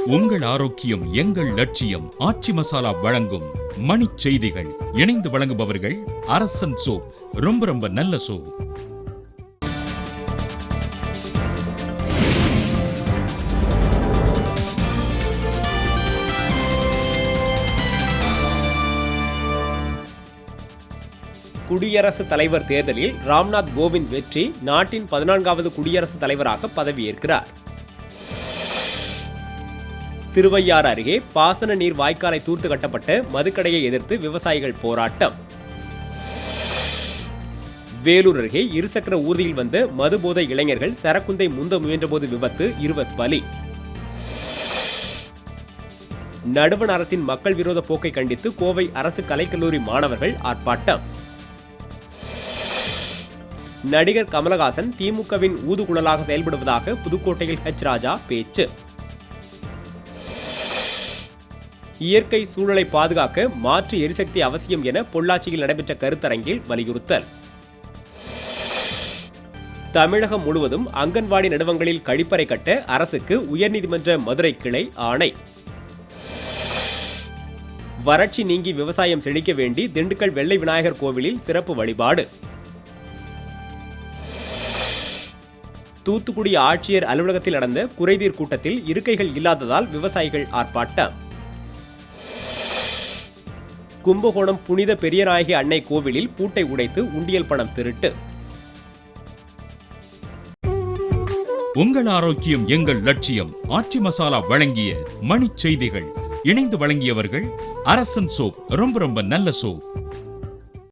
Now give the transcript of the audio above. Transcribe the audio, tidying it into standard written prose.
உங்கள் ஆரோக்கியம் எங்கள் லட்சியம். ஆச்சி மசாலா வழங்கும் மணிச் செய்திகள். இணைந்து வழங்குபவர்கள் அரசன் சோப். ரொம்ப ரொம்ப நல்ல சோப். குடியரசுத் தலைவர் தேர்தலில் ராம்நாத் கோவிந்த் வெற்றி. நாட்டின் 14வது குடியரசுத் தலைவராக பதவியேற்கிறார். திருவையாறு அருகே பாசன நீர் வாய்க்காலை தூர்த்து கட்டப்பட்ட மதுக்கடையை எதிர்த்து விவசாயிகள் போராட்டம். வேலூர் அருகே இருசக்கர ஊர்தியில் வந்த மதுபோதை இளைஞர்கள் சரக்குந்தை முந்த முயன்றபோது விபத்து, 20 பலி. நடுவண் அரசின் மக்கள் விரோத போக்கை கண்டித்து கோவை அரசு கலைக்கல்லூரி மாணவர்கள் ஆர்ப்பாட்டம். நடிகர் கமலஹாசன் திமுகவின் ஊதுகுழலாக செயல்படுவதாக புதுக்கோட்டையில் ராஜா பேச்சு. இயற்கை சூழலை பாதுகாக்க மாற்று எரிசக்தி அவசியம் என பொள்ளாச்சியில் நடைபெற்ற கருத்தரங்கில் வலியுறுத்தல். தமிழகம் முழுவதும் அங்கன்வாடி நடுவங்களில் கழிப்பறை கட்ட அரசுக்கு உயர்நீதிமன்ற மதுரை கிளை ஆணை. வறட்சி நீங்கி விவசாயம் செழிக்க வேண்டி திண்டுக்கல் வெள்ளை விநாயகர் கோவிலில் சிறப்பு வழிபாடு. தூத்துக்குடி ஆட்சியர் அலுவலகத்தில் நடந்த குறைதீர் கூட்டத்தில் இருக்கைகள் இல்லாததால் விவசாயிகள் ஆர்ப்பாட்டம். கும்பகோணம் புனித பெரியநாயகி அன்னை கோவிலில் பூட்டை உடைத்து உண்டியல் பணம் திருட்டு. உங்கள் ஆரோக்கியம் எங்கள் லட்சியம். ஆச்சி மசாலா வழங்கிய மணிச் செய்திகள். இணைந்து வழங்கியவர்கள் அரசன் சோப். ரொம்ப ரொம்ப நல்ல சோப்.